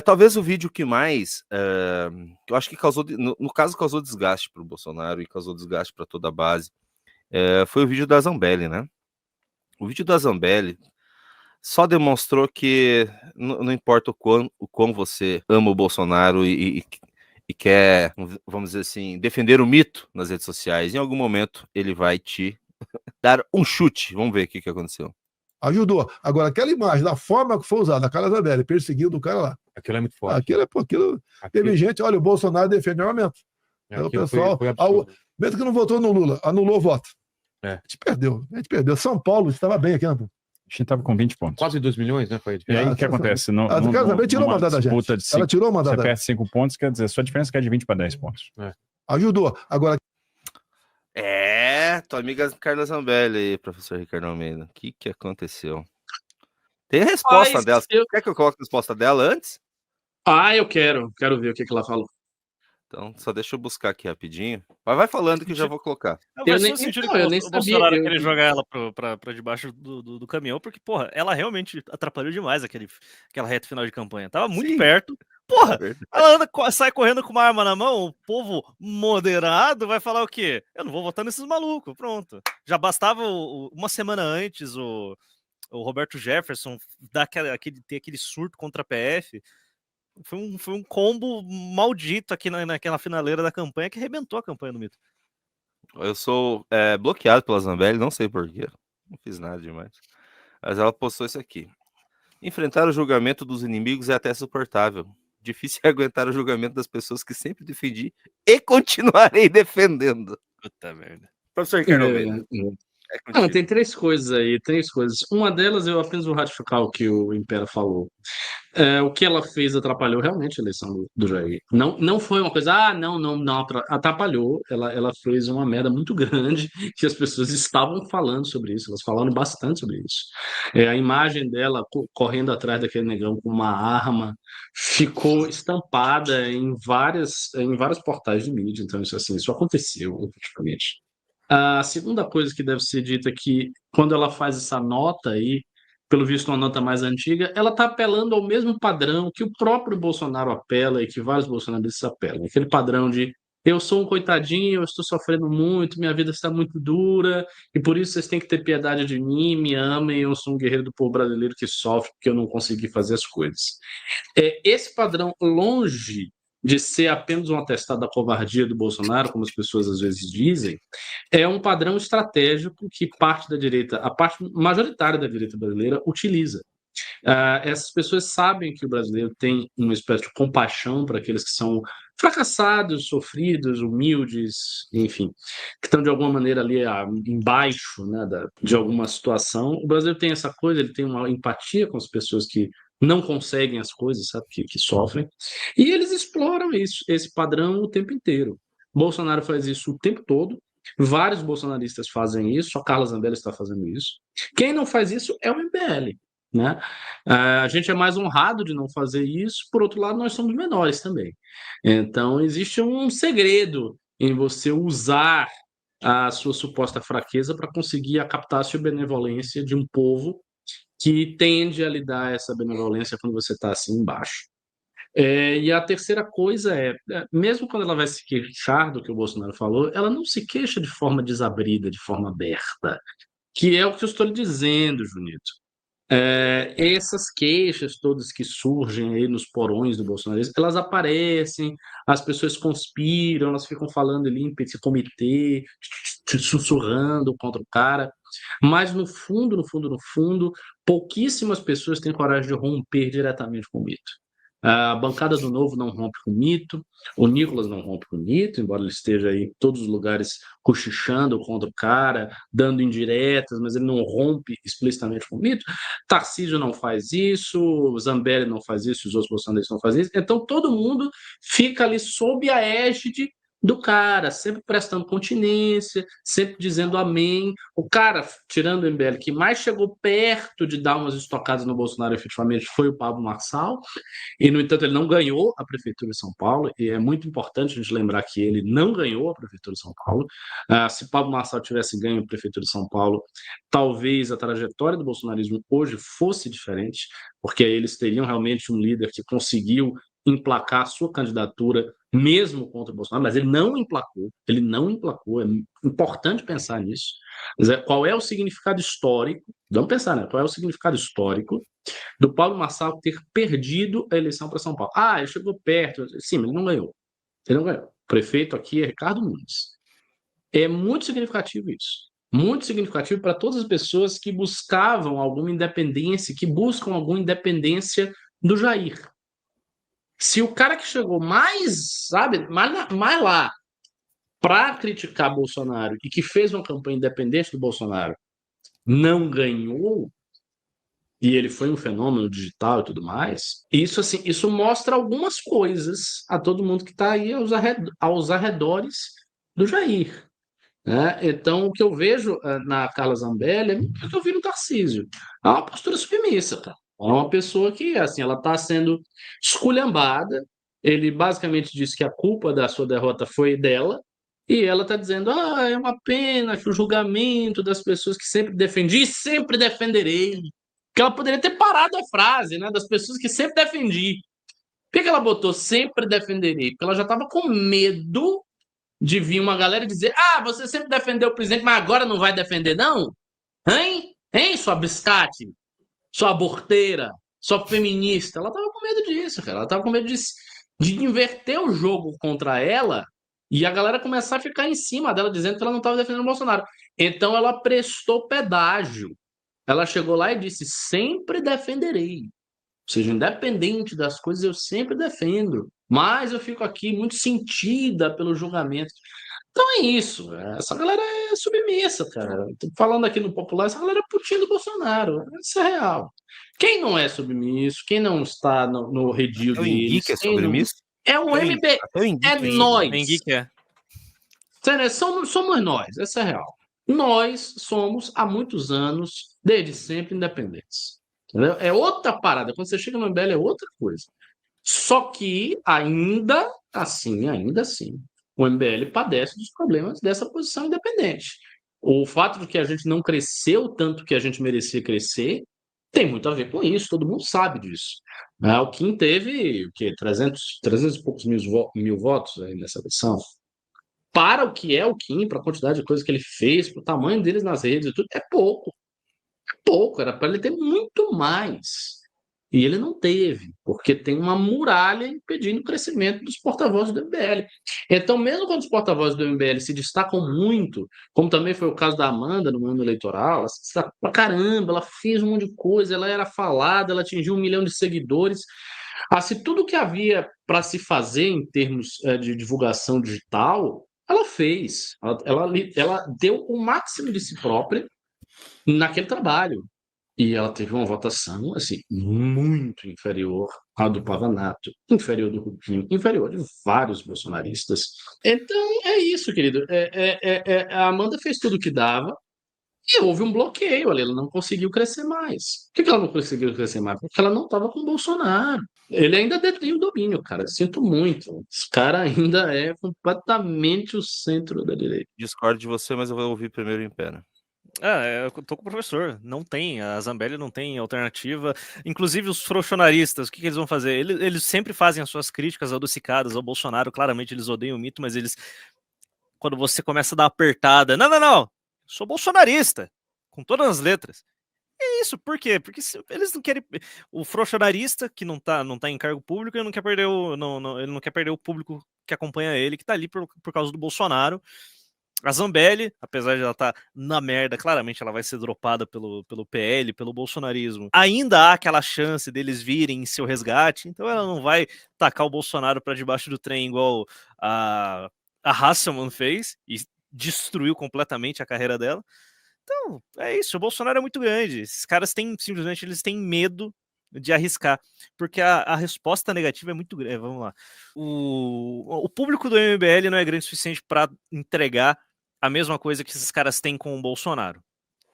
Talvez o vídeo que mais, eu acho que causou, no caso, causou desgaste para o Bolsonaro e causou desgaste para toda a base, foi o vídeo da Zambelli, né? O vídeo da Zambelli só demonstrou que não importa o quão você ama o Bolsonaro e quer, vamos dizer assim, defender o mito nas redes sociais, em algum momento ele vai te dar um chute. Vamos ver o que aconteceu. Ajudou. Agora, aquela imagem, da forma que foi usada, a Carla Zambelli perseguindo o cara lá. Aquilo é muito forte. Aquilo teve gente, olha, o Bolsonaro defende o armamento. O pessoal, mesmo que não votou no Lula, anulou o voto. A gente perdeu. São Paulo estava bem aqui, né? A gente estava com 20 pontos. Quase 2 milhões, né? Foi. E aí, o que acontece? A Carla Zambelli tirou o mandato da gente. Ela tirou o mandato da gente. Você perde 5 pontos, quer dizer, só a diferença é de 20 para 10 pontos. Ajudou. Agora... tua amiga Carla Zambelli aí, professor Ricardo Almeida. O que aconteceu? Tem a resposta dela. Quer que eu coloque a resposta dela antes? Eu quero ver o que ela falou. Então, só deixa eu buscar aqui rapidinho. Vai falando que eu já vou colocar. Eu nem sentido que o Bolsonaro queria jogar ela pra debaixo do caminhão, porque, porra, ela realmente atrapalhou demais aquela reta final de campanha. Tava muito perto. Porra, ela sai correndo com uma arma na mão, o povo moderado vai falar o quê? Eu não vou votar nesses malucos, pronto. Já bastava uma semana antes o Roberto Jefferson ter aquele surto contra a PF. Foi um combo maldito aqui naquela finaleira da campanha que arrebentou a campanha do mito. Eu sou bloqueado pela Zambelli, não sei porquê. Não fiz nada demais. Mas ela postou isso aqui. Enfrentar o julgamento dos inimigos é até suportável. Difícil é aguentar o julgamento das pessoas que sempre defendi e continuarei defendendo. Puta merda. Professor Ricardo Almeida. Tem 3 coisas aí, 3 coisas. Uma delas eu apenas vou ratificar o que o Impera falou. O que ela fez atrapalhou realmente a eleição do Jair. Não foi uma coisa, não atrapalhou. Ela fez uma merda muito grande que as pessoas estavam falando sobre isso, elas falaram bastante sobre isso. A imagem dela correndo atrás daquele negão com uma arma ficou estampada em vários portais de mídia, então isso aconteceu, efetivamente. A segunda coisa que deve ser dita é que quando ela faz essa nota aí, pelo visto uma nota mais antiga, ela está apelando ao mesmo padrão que o próprio Bolsonaro apela e que vários bolsonaristas apelam. Aquele padrão de eu sou um coitadinho, eu estou sofrendo muito, minha vida está muito dura e por isso vocês têm que ter piedade de mim, me amem, eu sou um guerreiro do povo brasileiro que sofre porque eu não consegui fazer as coisas. Esse padrão, longe de ser apenas um atestado da covardia do Bolsonaro, como as pessoas às vezes dizem, é um padrão estratégico que parte da direita, a parte majoritária da direita brasileira, utiliza. Essas pessoas sabem que o brasileiro tem uma espécie de compaixão para aqueles que são fracassados, sofridos, humildes, enfim, que estão de alguma maneira ali embaixo, né, de alguma situação. O brasileiro tem essa coisa, ele tem uma empatia com as pessoas que não conseguem as coisas, sabe, que sofrem, e eles exploram esse padrão o tempo inteiro. Bolsonaro faz isso o tempo todo, vários bolsonaristas fazem isso, a Carla Zambelli está fazendo isso. Quem não faz isso é o MBL. Né? A gente é mais honrado de não fazer isso, por outro lado, nós somos menores também. Então, existe um segredo em você usar a sua suposta fraqueza para conseguir a captação e benevolência de um povo que tende a lhe dar essa benevolência quando você está assim embaixo. E a terceira coisa mesmo quando ela vai se queixar do que o Bolsonaro falou, ela não se queixa de forma desabrida, de forma aberta, que é o que eu estou lhe dizendo, Junito. Essas queixas todas que surgem aí nos porões do bolsonarismo, elas aparecem, as pessoas conspiram, elas ficam falando ali em petit comité, sussurrando contra o cara, mas no fundo, pouquíssimas pessoas têm coragem de romper diretamente com o mito. A bancada do Novo não rompe com o mito, o Nicolas não rompe com o mito, embora ele esteja aí em todos os lugares cochichando contra o cara, dando indiretas, mas ele não rompe explicitamente com o mito. Tarcísio não faz isso, Zambelli não faz isso, os outros bolsonaristas não fazem isso. Então todo mundo fica ali sob a égide do cara, sempre prestando continência, sempre dizendo amém. O cara, tirando o MBL, que mais chegou perto de dar umas estocadas no Bolsonaro efetivamente foi o Pablo Marçal, e, no entanto, ele não ganhou a Prefeitura de São Paulo, e é muito importante a gente lembrar que ele não ganhou a Prefeitura de São Paulo. Se Pablo Marçal tivesse ganho a Prefeitura de São Paulo, talvez a trajetória do bolsonarismo hoje fosse diferente, porque aí eles teriam realmente um líder que conseguiu emplacar a sua candidatura mesmo contra o Bolsonaro, mas ele não emplacou, é importante pensar nisso. Qual é o significado histórico, vamos pensar, né? Qual é o significado histórico do Pablo Marçal ter perdido a eleição para São Paulo? Ele chegou perto, sim, mas ele não ganhou. Ele não ganhou. O prefeito aqui é Ricardo Nunes. É muito significativo isso. Muito significativo para todas as pessoas que buscavam alguma independência, que buscam alguma independência do Jair. Se o cara que chegou mais, sabe, mais lá para criticar Bolsonaro e que fez uma campanha independente do Bolsonaro não ganhou, e ele foi um fenômeno digital e tudo mais, isso mostra algumas coisas a todo mundo que está aí aos arredores do Jair. Né? Então, o que eu vejo na Carla Zambelli é o que eu vi no Tarcísio. É uma postura submissa, cara. É uma pessoa que, assim, ela está sendo esculhambada. Ele basicamente disse que a culpa da sua derrota foi dela. E ela está dizendo, é uma pena que o julgamento das pessoas que sempre defendi e sempre defenderei. Que ela poderia ter parado a frase, né? Das pessoas que sempre defendi. Por que ela botou sempre defenderei? Porque ela já estava com medo de vir uma galera e dizer, você sempre defendeu o presidente, mas agora não vai defender, não? Hein, sua biscate? Sua aborteira? Sua feminista? Ela tava com medo disso, cara. Ela tava com medo de inverter o jogo contra ela e a galera começar a ficar em cima dela, dizendo que ela não estava defendendo o Bolsonaro. Então ela prestou pedágio. Ela chegou lá e disse, sempre defenderei. Ou seja, independente das coisas, eu sempre defendo. Mas eu fico aqui muito sentida pelo julgamento. Então é isso. Essa galera é submissa, cara. Tô falando aqui no popular, essa galera é putinha do Bolsonaro. Isso é real. Quem não é submisso, quem não está no redil Até o deles... Henrique é submisso? É o MB... É nós. Henrique é. Somos nós, essa é real. Nós somos, há muitos anos, desde sempre, independentes. Entendeu? É outra parada. Quando você chega no MBL é outra coisa. Só que, ainda assim, o MBL padece dos problemas dessa posição independente. O fato de que a gente não cresceu tanto que a gente merecia crescer tem muito a ver com isso, todo mundo sabe disso. O Kim teve 300 e poucos mil votos aí nessa eleição. Para o que é o Kim, para a quantidade de coisas que ele fez, para o tamanho deles nas redes e tudo, é pouco. Era para ele ter muito mais. E ele não teve, porque tem uma muralha impedindo o crescimento dos porta-vozes do MBL. Então, mesmo quando os porta-vozes do MBL se destacam muito, como também foi o caso da Amanda no ano eleitoral, ela se destacou pra caramba, ela fez um monte de coisa, ela era falada, ela atingiu 1 milhão de seguidores. Assim, tudo que havia para se fazer em termos de divulgação digital, ela fez. Ela deu o máximo de si própria naquele trabalho. E ela teve uma votação assim, muito inferior à do Pavanato, inferior do Rubinho, inferior de vários bolsonaristas. Então, é isso, querido. A Amanda fez tudo o que dava e houve um bloqueio ali. Ela não conseguiu crescer mais. Por que ela não conseguiu crescer mais? Porque ela não estava com o Bolsonaro. Ele ainda detém o domínio, cara. Sinto muito. Esse cara ainda é completamente o centro da direita. Discordo de você, mas eu vou ouvir primeiro em pé, né? Eu tô com o professor. Não tem, a Zambelli não tem alternativa. Inclusive os frouxonaristas, o que eles vão fazer? Eles sempre fazem as suas críticas adocicadas ao Bolsonaro. Claramente eles odeiam o mito, mas eles, quando você começa a dar apertada, não, sou bolsonarista, com todas as letras. É isso, por quê? Porque eles não querem. O frouxonarista que não tá em cargo público, ele não quer perder ele não quer perder o público que acompanha ele, que tá ali por causa do Bolsonaro. A Zambelli, apesar de ela estar na merda, claramente ela vai ser dropada pelo PL, pelo bolsonarismo. Ainda há aquela chance deles virem em seu resgate, então ela não vai tacar o Bolsonaro para debaixo do trem igual a Hasselmann fez e destruiu completamente a carreira dela. Então, é isso, o Bolsonaro é muito grande. Esses caras simplesmente eles têm medo de arriscar, porque a resposta negativa é muito grande. Vamos lá. O público do MBL não é grande o suficiente para entregar a mesma coisa que esses caras têm com o Bolsonaro.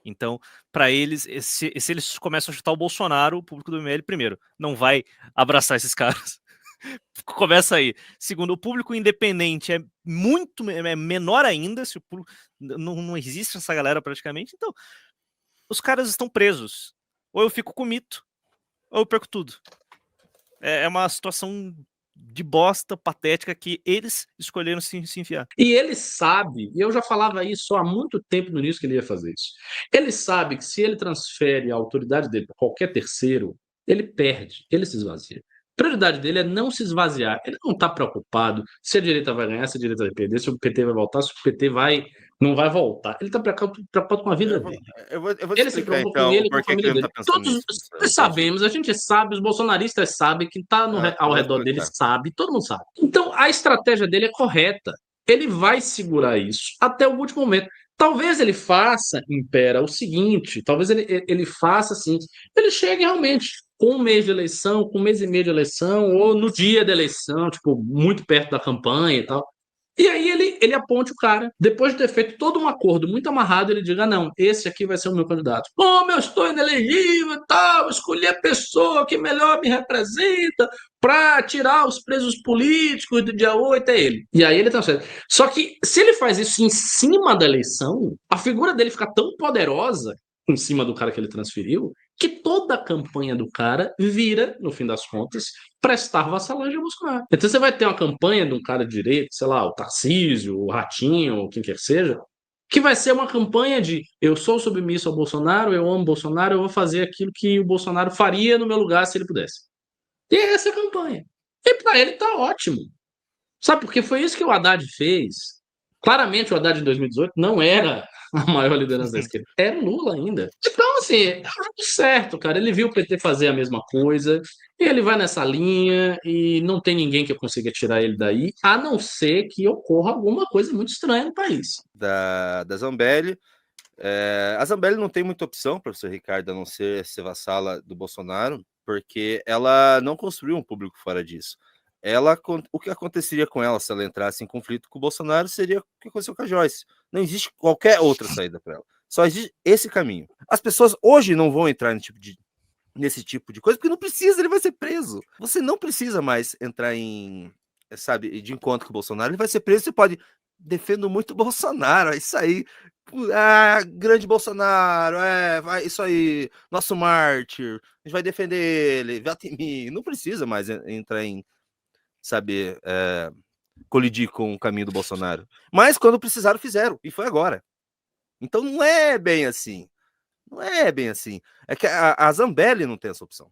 Então, para eles, se eles começam a chutar o Bolsonaro, o público do MBL, primeiro, não vai abraçar esses caras. Começa aí. Segundo, o público independente é menor ainda, se o público, não existe essa galera praticamente, então os caras estão presos. Ou eu fico com mito, ou eu perco tudo. É uma situação de bosta, patética, que eles escolheram se enfiar. E ele sabe, e eu já falava isso há muito tempo no início que ele ia fazer isso. Ele sabe que se ele transfere a autoridade dele para qualquer terceiro, ele perde, ele se esvazia. A prioridade dele é não se esvaziar. Ele não está preocupado se a direita vai ganhar, se a direita vai perder, se o PT vai voltar, se o PT não vai voltar. Ele está preocupado com a vida dele. Eu vou Ele se explicar, preocupa então, com ele, o com a porquê que família ele dele. não tá pensando Todos nisso. nós sabemos, a gente sabe, os bolsonaristas sabem, quem está ao vou redor dele explicar. sabe, todo mundo sabe. Então, a estratégia dele é correta. Ele vai segurar isso até o último momento. Talvez ele faça, Impera, o seguinte, talvez ele faça assim, ele chegue realmente com um mês de eleição, com um mês e meio de eleição, ou no dia da eleição, tipo, muito perto da campanha e tal. E aí ele aponte o cara, depois de ter feito todo um acordo muito amarrado, ele diga, não, esse aqui vai ser o meu candidato. Como eu estou inelegível e tal, escolhi a pessoa que melhor me representa para tirar os presos políticos do dia 8, é ele. E aí ele tá certo. Só que se ele faz isso em cima da eleição, a figura dele fica tão poderosa em cima do cara que ele transferiu, que toda a campanha do cara vira, no fim das contas, prestar vassalagem a Bolsonaro. Então você vai ter uma campanha de um cara de direita, sei lá, o Tarcísio, o Ratinho, ou quem quer que seja, que vai ser uma campanha de eu sou submisso ao Bolsonaro, eu amo Bolsonaro, eu vou fazer aquilo que o Bolsonaro faria no meu lugar se ele pudesse. E é essa a campanha. E para ele tá ótimo. Sabe, porque foi isso que o Haddad fez. Claramente o Haddad em 2018 não era a maior liderança da esquerda. Era o Lula ainda. Então, assim, tá tudo certo, cara. Ele viu o PT fazer a mesma coisa, e ele vai nessa linha, e não tem ninguém que consiga tirar ele daí, a não ser que ocorra alguma coisa muito estranha no país. Da Zambelli. A Zambelli não tem muita opção, professor Ricardo, a não ser vassala do Bolsonaro, porque ela não construiu um público fora disso. O que aconteceria com ela se ela entrasse em conflito com o Bolsonaro seria o que aconteceu com a Joyce. Não existe qualquer outra saída para ela. Só existe esse caminho. As pessoas hoje não vão entrar nesse tipo de coisa, porque não precisa, ele vai ser preso. Você não precisa mais entrar de encontro com o Bolsonaro, ele vai ser preso, você pode... Defendo muito o Bolsonaro, é isso aí. Grande Bolsonaro, vai, isso aí, nosso mártir, a gente vai defender ele, vota em mim. Não precisa mais entrar em, colidir com o caminho do Bolsonaro. Mas quando precisaram, fizeram, e foi agora. Então não é bem assim. Não é bem assim. É que a Zambelli não tem essa opção.